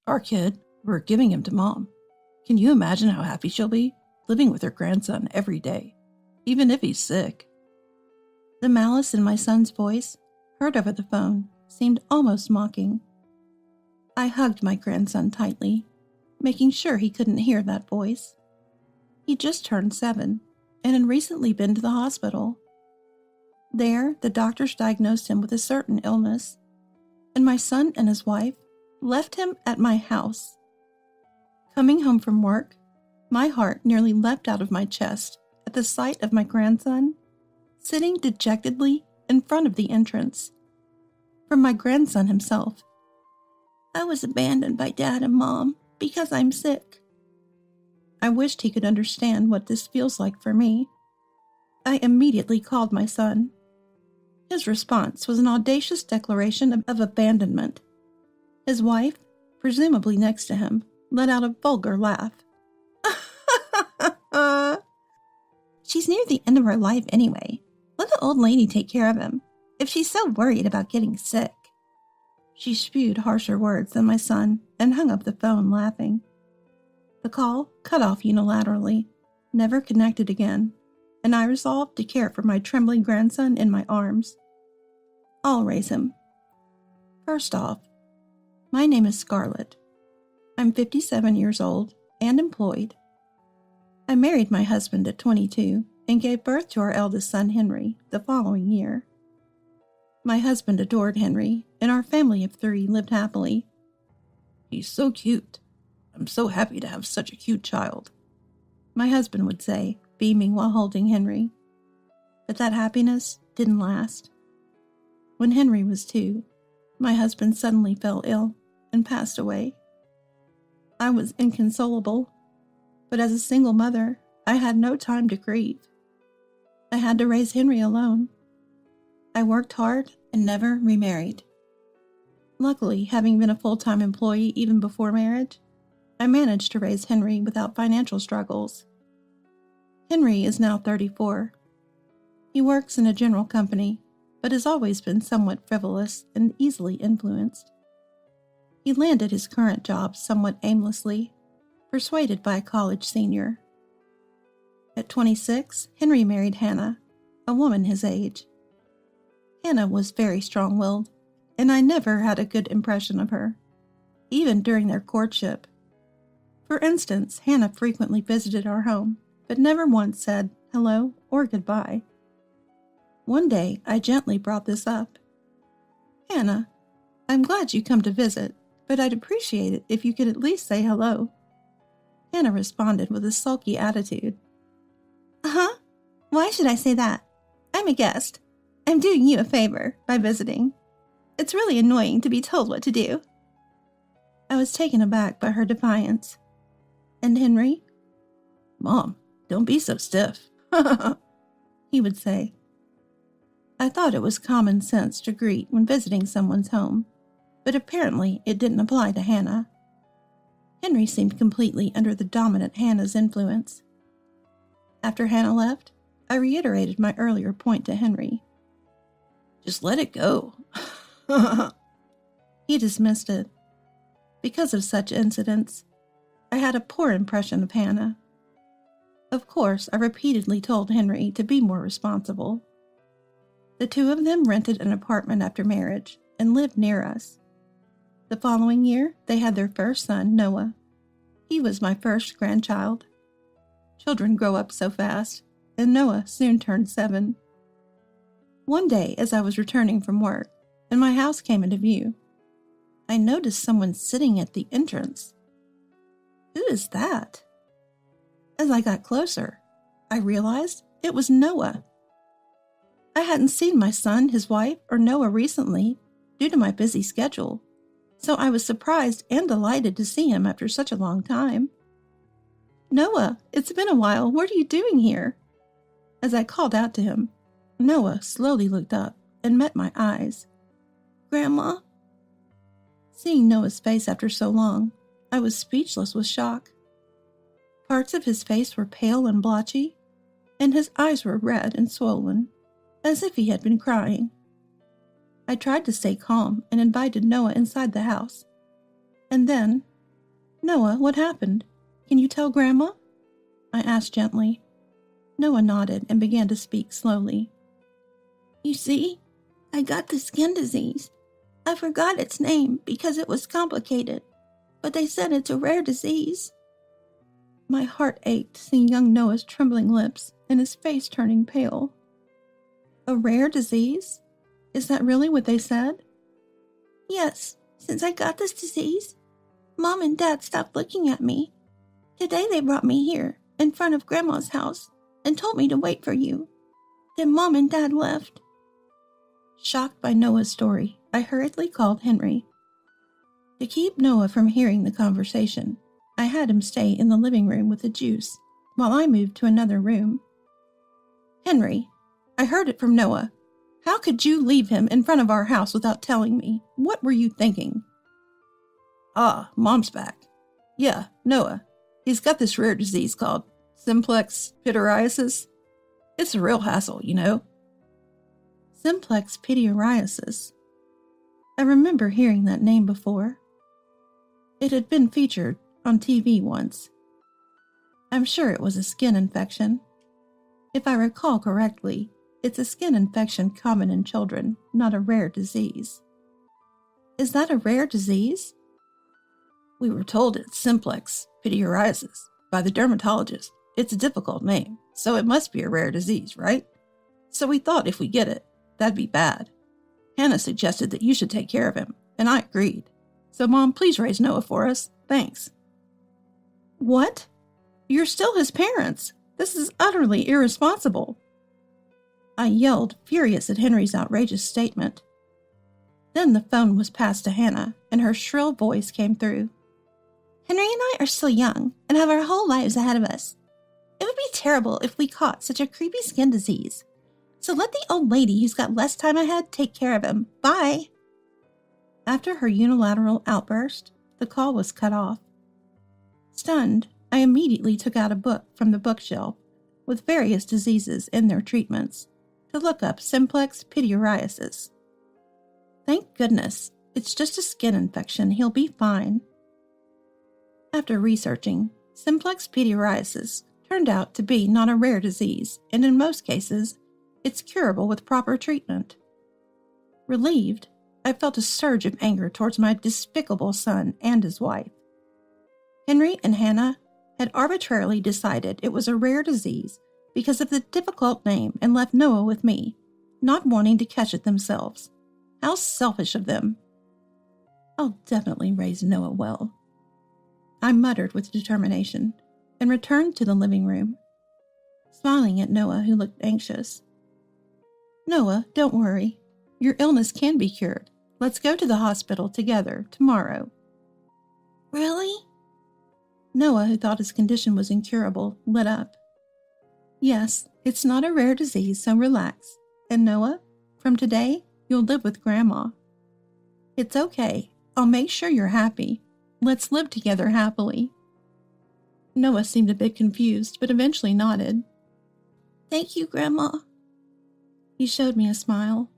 Our kid, we're giving him to Mom. Can you imagine how happy she'll be living with her grandson every day, even if he's sick?" The malice in my son's voice, heard over the phone, seemed almost mocking. I hugged my grandson tightly, making sure he couldn't hear that voice. He just turned 7 and had recently been to the hospital. There, the doctors diagnosed him with a certain illness, and my son and his wife left him at my house. Coming home from work, my heart nearly leapt out of my chest at the sight of my grandson sitting dejectedly in front of the entrance. From my grandson himself, "I was abandoned by Dad and Mom because I'm sick." I wished he could understand what this feels like for me. I immediately called my son. His response was an audacious declaration of abandonment. His wife, presumably next to him, let out a vulgar laugh. "She's near the end of her life anyway. Let the old lady take care of him, if she's so worried about getting sick." She spewed harsher words than my son and hung up the phone laughing. The call cut off unilaterally, never connected again, and I resolved to care for my trembling grandson in my arms. I'll raise him. First off, my name is Scarlett. I'm 57 years old and employed. I married my husband at 22 and gave birth to our eldest son, Henry, the following year. My husband adored Henry, and our family of 3 lived happily. "He's so cute. I'm so happy to have such a cute child," my husband would say, beaming while holding Henry. But that happiness didn't last. When Henry was 2, my husband suddenly fell ill and passed away. I was inconsolable, but as a single mother, I had no time to grieve. I had to raise Henry alone. I worked hard and never remarried. Luckily, having been a full-time employee even before marriage, I managed to raise Henry without financial struggles. Henry is now 34. He works in a general company, but has always been somewhat frivolous and easily influenced. He landed his current job somewhat aimlessly, persuaded by a college senior. At 26, Henry married Hannah, a woman his age. Hannah was very strong-willed, and I never had a good impression of her, even during their courtship. For instance, Hannah frequently visited our home, but never once said hello or goodbye. One day, I gently brought this up. "Hannah, I'm glad you come to visit, but I'd appreciate it if you could at least say hello." Hannah responded with a sulky attitude. "Uh-huh. Why should I say that? I'm a guest. I'm doing you a favor by visiting. It's really annoying to be told what to do." I was taken aback by her defiance. "And Henry?" "Mom, don't be so stiff," he would say. I thought it was common sense to greet when visiting someone's home, but apparently it didn't apply to Hannah. Henry seemed completely under the dominant Hannah's influence. After Hannah left, I reiterated my earlier point to Henry. "Just let it go." He dismissed it. Because of such incidents, I had a poor impression of Hannah. Of course, I repeatedly told Henry to be more responsible. The 2 of them rented an apartment after marriage and lived near us. The following year, they had their first son, Noah. He was my first grandchild. Children grow up so fast, and Noah soon turned 7. One day, as I was returning from work, and my house came into view, I noticed someone sitting at the entrance. Who is that? As I got closer, I realized it was Noah. I hadn't seen my son, his wife, or Noah recently due to my busy schedule, so I was surprised and delighted to see him after such a long time. "Noah, it's been a while. What are you doing here?" As I called out to him, Noah slowly looked up and met my eyes. "Grandma?" Seeing Noah's face after so long, I was speechless with shock. Parts of his face were pale and blotchy, and his eyes were red and swollen, as if he had been crying. I tried to stay calm and invited Noah inside the house, and then Noah, what happened? Can you tell Grandma? I asked gently. Noah nodded and began to speak slowly. You see, I got the skin disease. I forgot its name because it was complicated, but they said it's a rare disease. My heart ached seeing young Noah's trembling lips and his face turning pale. A rare disease? Is that really what they said? Yes, since I got this disease, Mom and Dad stopped looking at me. Today they brought me here, in front of Grandma's house, and told me to wait for you. Then Mom and Dad left. Shocked by Noah's story, I hurriedly called Henry. To keep Noah from hearing the conversation, I had him stay in the living room with the juice while I moved to another room. Henry, I heard it from Noah. How could you leave him in front of our house without telling me? What were you thinking? Ah, Mom's back. Yeah, Noah. He's got this rare disease called simplex pityriasis. It's a real hassle, you know. Simplex pityriasis. I remember hearing that name before. It had been featured on TV once. I'm sure it was a skin infection. If I recall correctly, it's a skin infection common in children, not a rare disease. Is that a rare disease? We were told it's simplex pityriasis by the dermatologist. It's a difficult name, so it must be a rare disease, right? So we thought if we get it, that'd be bad. Hannah suggested that you should take care of him, and I agreed. So Mom, please raise Noah for us. Thanks. What? You're still his parents. This is utterly irresponsible. I yelled, furious at Henry's outrageous statement. Then the phone was passed to Hannah, and her shrill voice came through. Henry and I are still young and have our whole lives ahead of us. It would be terrible if we caught such a creepy skin disease. So let the old lady who's got less time ahead take care of him. Bye. After her unilateral outburst, the call was cut off. Stunned, I immediately took out a book from the bookshelf with various diseases and their treatments to look up simplex pityriasis. Thank goodness, it's just a skin infection. He'll be fine. After researching, simplex pityriasis turned out to be not a rare disease, and in most cases, it's curable with proper treatment. Relieved, I felt a surge of anger towards my despicable son and his wife. Henry and Hannah had arbitrarily decided it was a rare disease because of the difficult name and left Noah with me, not wanting to catch it themselves. How selfish of them. I'll definitely raise Noah well. I muttered with determination and returned to the living room, smiling at Noah, who looked anxious. Noah, don't worry. Your illness can be cured. Let's go to the hospital together tomorrow. Really? Noah, who thought his condition was incurable, lit up. Yes, it's not a rare disease, so relax. And Noah, from today, you'll live with Grandma. It's okay. I'll make sure you're happy. Let's live together happily. Noah seemed a bit confused, but eventually nodded. Thank you, Grandma. He showed me a smile.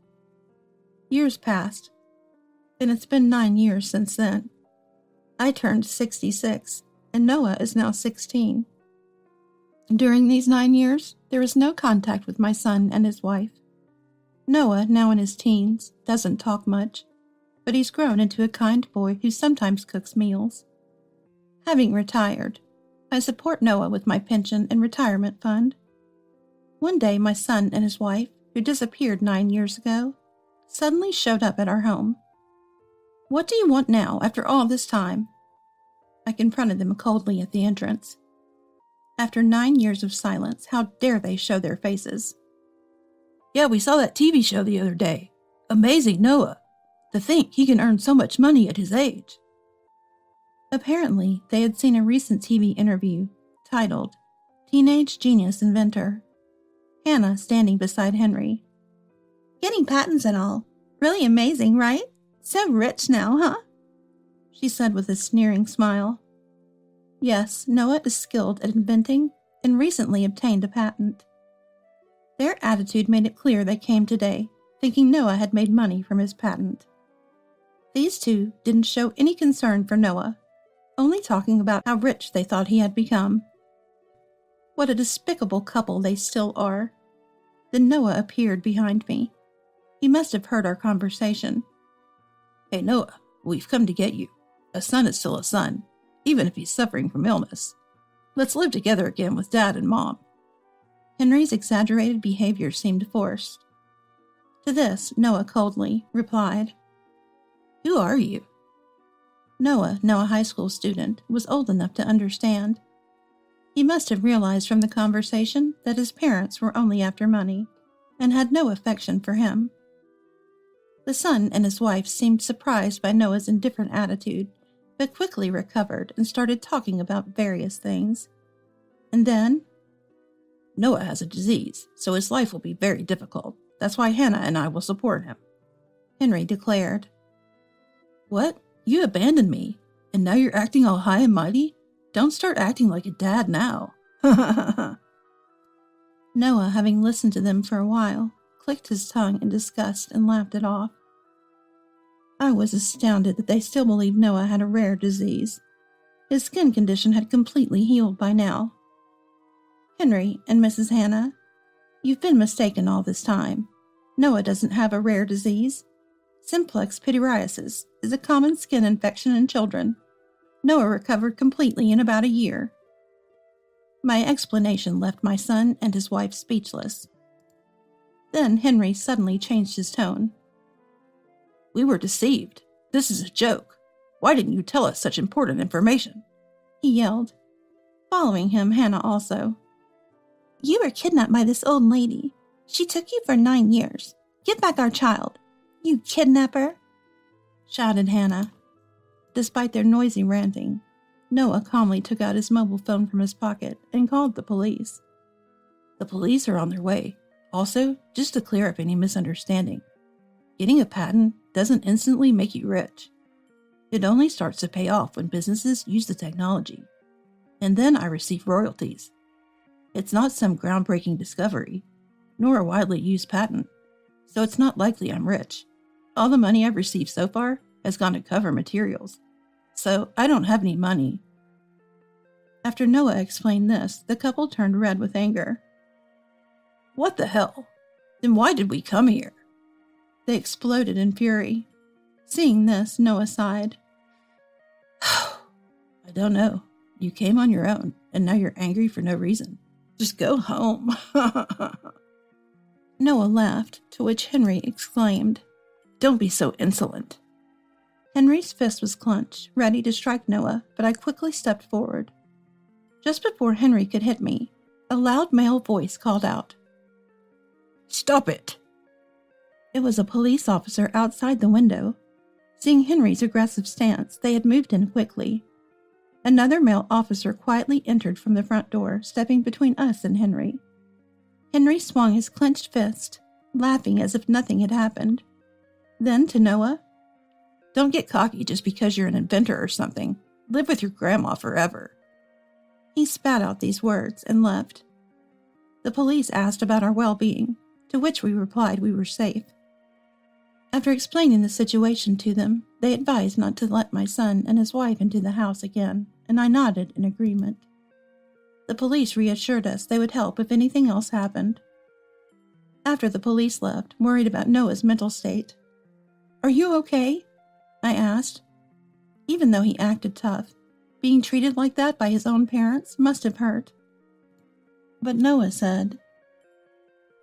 Years passed, and it's been 9 years since then. I turned 66, and Noah is now 16. During these 9 years, there was no contact with my son and his wife. Noah, now in his teens, doesn't talk much, but he's grown into a kind boy who sometimes cooks meals. Having retired, I support Noah with my pension and retirement fund. One day, my son and his wife, who disappeared 9 years ago, suddenly showed up at our home. What do you want now, after all this time? I confronted them coldly at the entrance. After 9 years of silence, how dare they show their faces? Yeah, we saw that TV show the other day. Amazing Noah. To think he can earn so much money at his age. Apparently, they had seen a recent TV interview titled Teenage Genius Inventor. Hannah standing beside Henry. Getting patents and all. Really amazing, right? So rich now, huh? She said with a sneering smile. Yes, Noah is skilled at inventing and recently obtained a patent. Their attitude made it clear they came today, thinking Noah had made money from his patent. These two didn't show any concern for Noah, only talking about how rich they thought he had become. What a despicable couple they still are. Then Noah appeared behind me. He must have heard our conversation. Hey Noah, we've come to get you. A son is still a son, even if he's suffering from illness. Let's live together again with Dad and Mom. Henry's exaggerated behavior seemed forced. To this, Noah coldly replied, Who are you? Noah, now a high school student, was old enough to understand. He must have realized from the conversation that his parents were only after money and had no affection for him. The son and his wife seemed surprised by Noah's indifferent attitude, but quickly recovered and started talking about various things. And then, Noah has a disease, so his life will be very difficult. That's why Hannah and I will support him, Henry declared. What? You abandoned me, and now you're acting all high and mighty? Don't start acting like a dad now. Noah, having listened to them for a while, clicked his tongue in disgust and laughed it off. I was astounded that they still believed Noah had a rare disease. His skin condition had completely healed by now. Henry and Mrs. Hannah, you've been mistaken all this time. Noah doesn't have a rare disease. Simplex pityriasis is a common skin infection in children. Noah recovered completely in about a year. My explanation left my son and his wife speechless. Then Henry suddenly changed his tone. We were deceived. This is a joke. Why didn't you tell us such important information? He yelled. Following him, Hannah also. You were kidnapped by this old lady. She took you for 9 years. Give back our child. You kidnapper! Shouted Hannah. Despite their noisy ranting, Noah calmly took out his mobile phone from his pocket and called the police. The police are on their way. Also, just to clear up any misunderstanding, getting a patent doesn't instantly make you rich. It only starts to pay off when businesses use the technology. And then I receive royalties. It's not some groundbreaking discovery, nor a widely used patent, so it's not likely I'm rich. All the money I've received so far has gone to cover materials, so I don't have any money. After Noah explained this, the couple turned red with anger. What the hell? Then why did we come here? They exploded in fury. Seeing this, Noah sighed. I don't know. You came on your own, and now you're angry for no reason. Just go home. Noah laughed, to which Henry exclaimed, Don't be so insolent. Henry's fist was clenched, ready to strike Noah, but I quickly stepped forward. Just before Henry could hit me, a loud male voice called out, Stop it! It was a police officer outside the window. Seeing Henry's aggressive stance, they had moved in quickly. Another male officer quietly entered from the front door, stepping between us and Henry. Henry swung his clenched fist, laughing as if nothing had happened. Then to Noah, Don't get cocky just because you're an inventor or something. Live with your grandma forever. He spat out these words and left. The police asked about our well-being, to which we replied we were safe. After explaining the situation to them, they advised not to let my son and his wife into the house again, and I nodded in agreement. The police reassured us they would help if anything else happened. After the police left, worried about Noah's mental state, Are you okay? I asked. Even though he acted tough, being treated like that by his own parents must have hurt. But Noah said,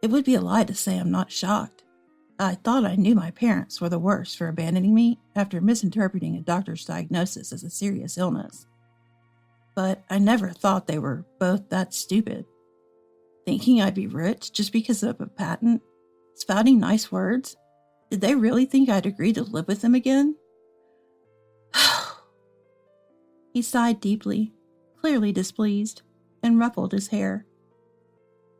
It would be a lie to say I'm not shocked. I thought I knew my parents were the worst for abandoning me after misinterpreting a doctor's diagnosis as a serious illness. But I never thought they were both that stupid. Thinking I'd be rich just because of a patent, spouting nice words. Did they really think I'd agree to live with them again? He sighed deeply, clearly displeased, and ruffled his hair.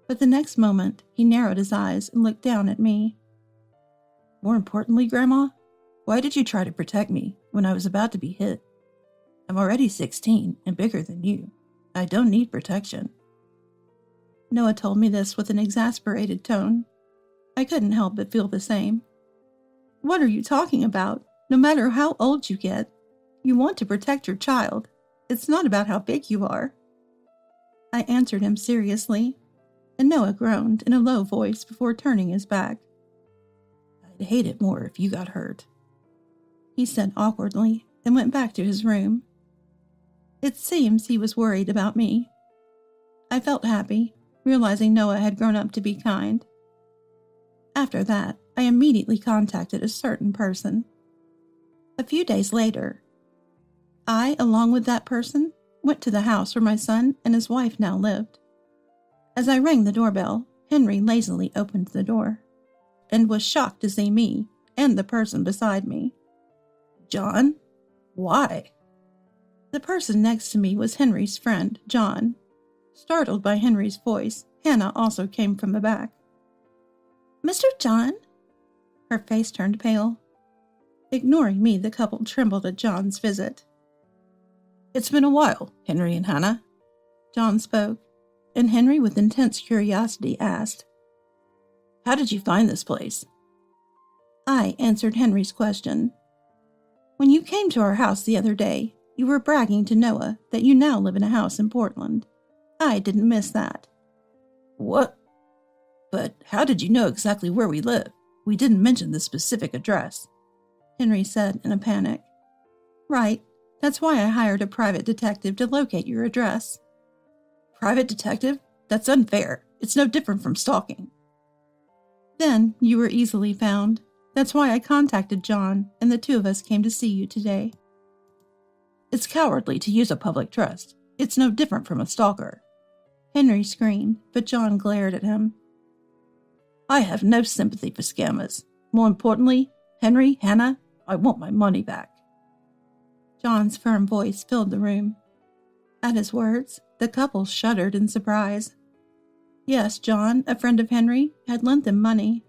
But the next moment, he narrowed his eyes and looked down at me. More importantly, Grandma, why did you try to protect me when I was about to be hit? I'm already 16 and bigger than you. I don't need protection. Noah told me this with an exasperated tone. I couldn't help but feel the same. What are you talking about? No matter how old you get, you want to protect your child. It's not about how big you are. I answered him seriously, and Noah groaned in a low voice before turning his back. I'd hate it more if you got hurt, he said awkwardly and went back to his room. It seems he was worried about me. I felt happy, realizing Noah had grown up to be kind. After that, I immediately contacted a certain person. A few days later, I, along with that person, went to the house where my son and his wife now lived. As I rang the doorbell, Henry lazily opened the door and was shocked to see me and the person beside me. John? Why? The person next to me was Henry's friend, John. Startled by Henry's voice, Hannah also came from the back. Mr. John? Her face turned pale. Ignoring me, the couple trembled at John's visit. It's been a while, Henry and Hannah. John spoke, and Henry with intense curiosity asked, How did you find this place? I answered Henry's question. When you came to our house the other day, you were bragging to Noah that you now live in a house in Portland. I didn't miss that. What? But how did you know exactly where we live? We didn't mention the specific address, Henry said in a panic. Right. That's why I hired a private detective to locate your address. Private detective? That's unfair. It's no different from stalking. Then you were easily found. That's why I contacted John, and the two of us came to see you today. It's cowardly to use a public trust. It's no different from a stalker. Henry screamed, but John glared at him. I have no sympathy for scammers. More importantly, Henry, Hannah, I want my money back. John's firm voice filled the room. At his words, the couple shuddered in surprise. Yes, John, a friend of Henry, had lent them money.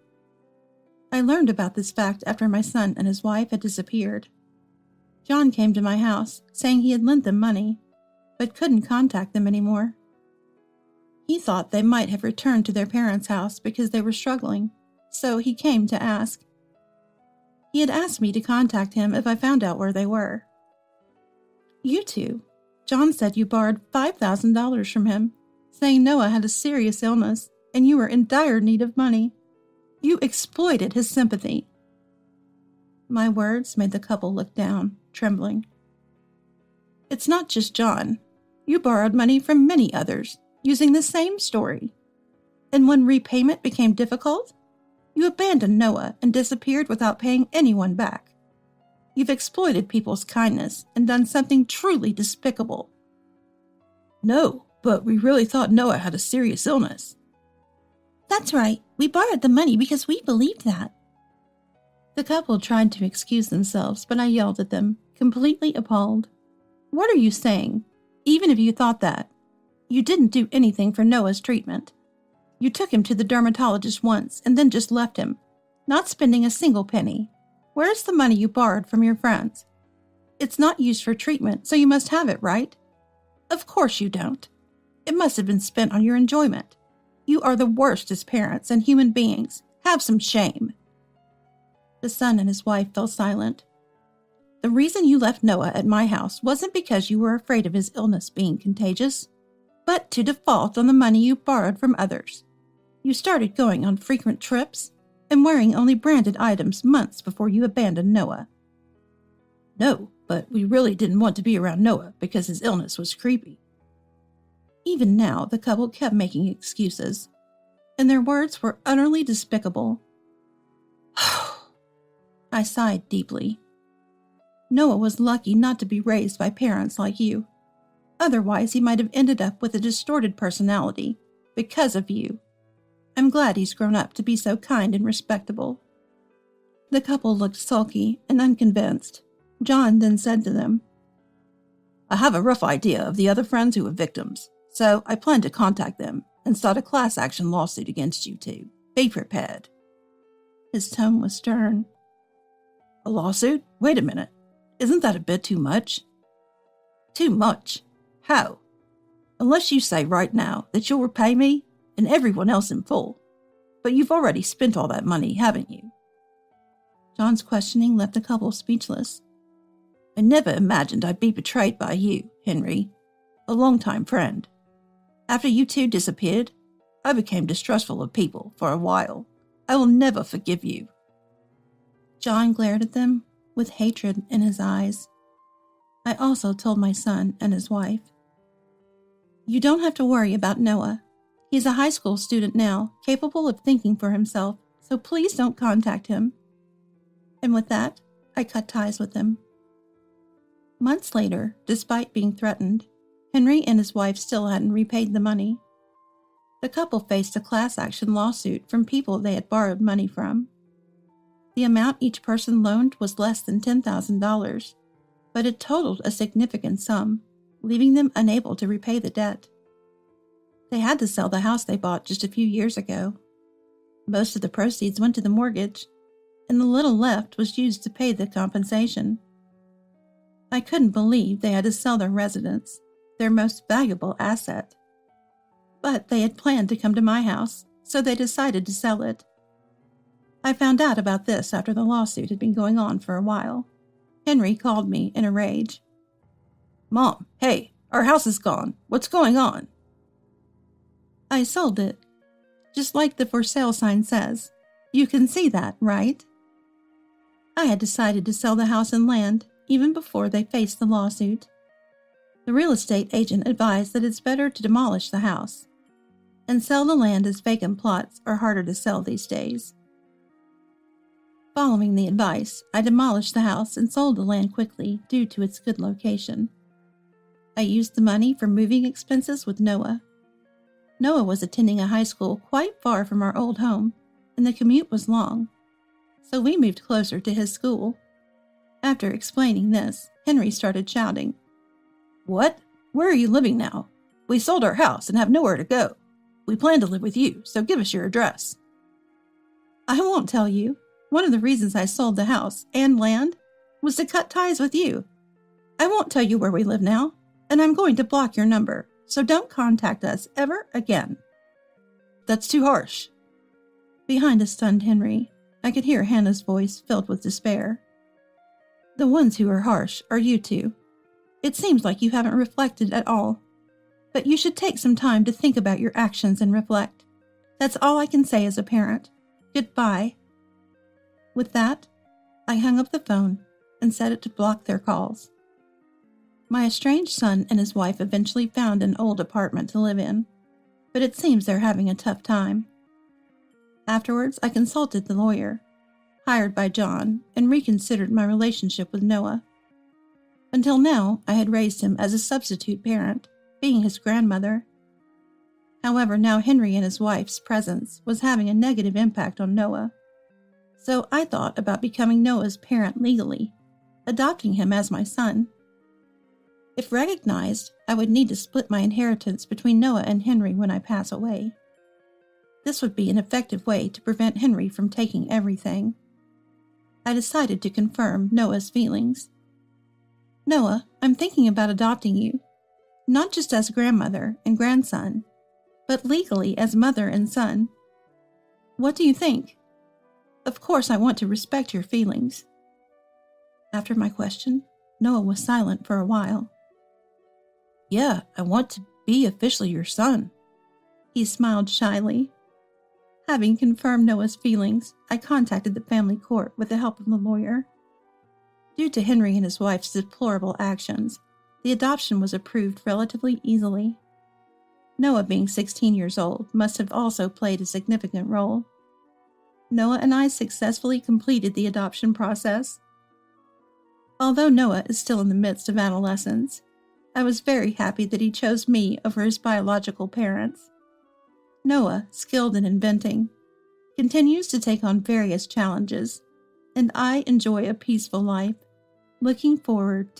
I learned about this fact after my son and his wife had disappeared. John came to my house, saying he had lent them money, but couldn't contact them anymore. He thought they might have returned to their parents' house because they were struggling, so he came to ask. He had asked me to contact him if I found out where they were. You two, John said you borrowed $5,000 from him, saying Noah had a serious illness and you were in dire need of money. You exploited his sympathy. My words made the couple look down, trembling. It's not just John. You borrowed money from many others, using the same story. And when repayment became difficult, you abandoned Noah and disappeared without paying anyone back. You've exploited people's kindness and done something truly despicable. No, but we really thought Noah had a serious illness. That's right. We borrowed the money because we believed that. The couple tried to excuse themselves, but I yelled at them, completely appalled. What are you saying? Even if you thought that, you didn't do anything for Noah's treatment. You took him to the dermatologist once and then just left him, not spending a single penny. Where's the money you borrowed from your friends? It's not used for treatment, so you must have it, right? Of course you don't. It must have been spent on your enjoyment. You are the worst as parents and human beings. Have some shame. The son and his wife fell silent. The reason you left Noah at my house wasn't because you were afraid of his illness being contagious, but to default on the money you borrowed from others. You started going on frequent trips and wearing only branded items months before you abandoned Noah. No, but we really didn't want to be around Noah because his illness was creepy. Even now, the couple kept making excuses, and their words were utterly despicable. I sighed deeply. Noah was lucky not to be raised by parents like you. Otherwise, he might have ended up with a distorted personality because of you. I'm glad he's grown up to be so kind and respectable. The couple looked sulky and unconvinced. John then said to them, I have a rough idea of the other friends who were victims, so I plan to contact them and start a class action lawsuit against you two. Be prepared. His tone was stern. A lawsuit? Wait a minute. Isn't that a bit too much? Too much? How? Unless you say right now that you'll repay me and everyone else in full. But you've already spent all that money, haven't you? John's questioning left the couple speechless. I never imagined I'd be betrayed by you, Henry, a longtime friend. After you two disappeared, I became distrustful of people for a while. I will never forgive you." John glared at them with hatred in his eyes. I also told my son and his wife, "You don't have to worry about Noah. He's a high school student now, capable of thinking for himself, so please don't contact him." And with that, I cut ties with him. Months later, despite being threatened, Henry and his wife still hadn't repaid the money. The couple faced a class action lawsuit from people they had borrowed money from. The amount each person loaned was less than $10,000, but it totaled a significant sum, leaving them unable to repay the debt. They had to sell the house they bought just a few years ago. Most of the proceeds went to the mortgage, and the little left was used to pay the compensation. I couldn't believe they had to sell their residence, their most valuable asset. But they had planned to come to my house, so they decided to sell it. I found out about this after the lawsuit had been going on for a while. Henry called me in a rage. "Mom, hey, our house is gone. What's going on?" "I sold it. Just like the for sale sign says. You can see that, right?" I had decided to sell the house and land even before they faced the lawsuit. The real estate agent advised that it's better to demolish the house and sell the land, as vacant plots are harder to sell these days. Following the advice, I demolished the house and sold the land quickly due to its good location. I used the money for moving expenses with Noah. Noah was attending a high school quite far from our old home, and the commute was long, so we moved closer to his school. After explaining this, Henry started shouting, "What? Where are you living now? We sold our house and have nowhere to go. We plan to live with you, so give us your address." "I won't tell you. One of the reasons I sold the house and land was to cut ties with you. I won't tell you where we live now, and I'm going to block your number, so don't contact us ever again." "That's too harsh." Behind a stunned Henry, I could hear Hannah's voice filled with despair. "The ones who are harsh are you two. It seems like you haven't reflected at all. But you should take some time to think about your actions and reflect. That's all I can say as a parent. Goodbye." With that, I hung up the phone and set it to block their calls. My estranged son and his wife eventually found an old apartment to live in, but it seems they're having a tough time. Afterwards, I consulted the lawyer, hired by John, and reconsidered my relationship with Noah. Until now, I had raised him as a substitute parent, being his grandmother. However, now Henry and his wife's presence was having a negative impact on Noah. So I thought about becoming Noah's parent legally, adopting him as my son. If recognized, I would need to split my inheritance between Noah and Henry when I pass away. This would be an effective way to prevent Henry from taking everything. I decided to confirm Noah's feelings. "Noah, I'm thinking about adopting you, not just as grandmother and grandson, but legally as mother and son. What do you think? Of course, I want to respect your feelings." After my question, Noah was silent for a while. "Yeah, I want to be officially your son." He smiled shyly. Having confirmed Noah's feelings, I contacted the family court with the help of the lawyer. Due to Henry and his wife's deplorable actions, the adoption was approved relatively easily. Noah, being 16 years old, must have also played a significant role. Noah and I successfully completed the adoption process. Although Noah is still in the midst of adolescence, I was very happy that he chose me over his biological parents. Noah, skilled in inventing, continues to take on various challenges, and I enjoy a peaceful life, looking forward to